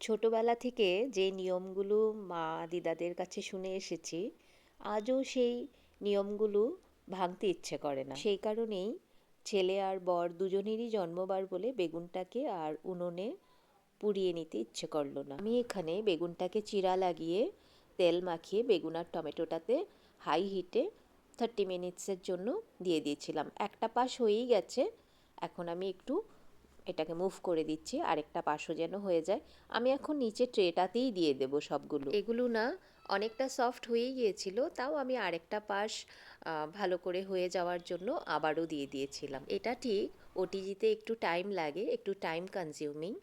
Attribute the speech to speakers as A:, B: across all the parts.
A: ছোটবেলা থেকে যে নিয়মগুলো মা দিদাদের কাছে শুনে এসেছি, আজও সেই নিয়মগুলো ভাঙতে ইচ্ছে করে না। সেই কারণেই ছেলে আর বর দুজনেরই জন্মবার বলে বেগুনটাকে আর উনুনে পুড়িয়ে নিতে ইচ্ছে করলো না। আমি এখানে বেগুনটাকে চিরা লাগিয়ে তেল মাখিয়ে বেগুন আর টমেটোটাতে হাই হিটে 30 মিনিটসের জন্য দিয়ে দিয়েছিলাম। একটা পাশ হয়েই গেছে, এখন আমি একটু এটাকে মুভ করে দিচ্ছি, আরেকটা পাশও যেন হয়ে যায়। আমি এখন নিচে ট্রেটাতেই দিয়ে দেব সবগুলো। এগুলো না অনেকটা সফট হয়েই গিয়েছিল, তাও আমি আরেকটা পাশ ভালো করে হয়ে যাওয়ার জন্য আবারও দিয়ে দিয়েছিলাম। এটা ঠিক ওটিজিতে একটু টাইম লাগে, একটু টাইম কনজিউমিং,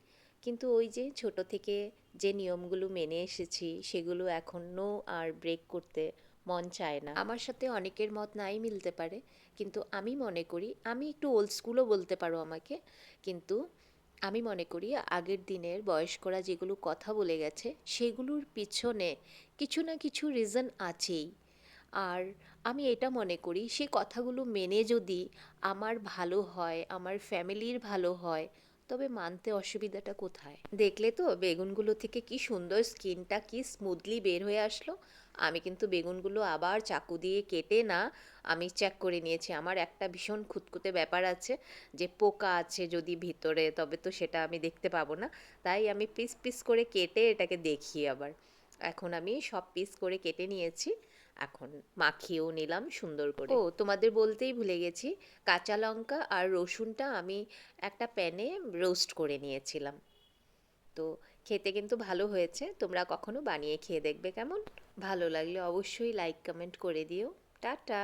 A: কিন্তু ওই যে ছোট থেকে যে নিয়মগুলো মেনে এসেছি সেগুলো এখনও আর ব্রেক করতে মন চায় না। আমার সাথে অনেকের মত নাই মিলতে পারে, কিন্তু আমি মনে করি, আমি একটু ওল্ড স্কুলও বলতে পারো আমাকে, কিন্তু আমি মনে করি আগের দিনের বয়স্করা যেগুলো কথা বলে গেছে সেগুলোর পিছনে কিছু না কিছু রিজন আছেই। আর আমি এটা মনে করি সে কথাগুলো মেনে যদি আমার ভালো হয়, আমার ফ্যামিলির ভালো হয়, তবে মানতে অসুবিধাটা কোথায়? দেখলে তো বেগুনগুলো থেকে কি সুন্দর স্কিনটা কি স্মুথলি বের হয়ে আসলো। আমি কিন্তু বেগুনগুলো আবার চাকু দিয়ে কেটে না, আমি চেক করে নিয়েছি। আমার একটা ভীষণ খুঁতখুঁতে ব্যাপার আছে যে পোকা আছে যদি ভিতরে, তবে তো সেটা আমি দেখতে পাবো না। তাই আমি পিস পিস করে কেটে এটাকে দেখি আবার। এখন আমি সব পিস করে কেটে নিয়েছি, এখন মাখিয়েও নিলাম সুন্দর করে। ও তোমাদের বলতেই ভুলে গেছি, কাঁচা লঙ্কা আর রসুনটা আমি একটা প্যানে রোস্ট করে নিয়েছিলাম। তো খেতে কিন্তু ভালো হয়েছে, তোমরা কখনো বানিয়ে খেয়ে দেখবে কেমন। ভালো লাগলে অবশ্যই লাইক কমেন্ট করে দিও। টাটা।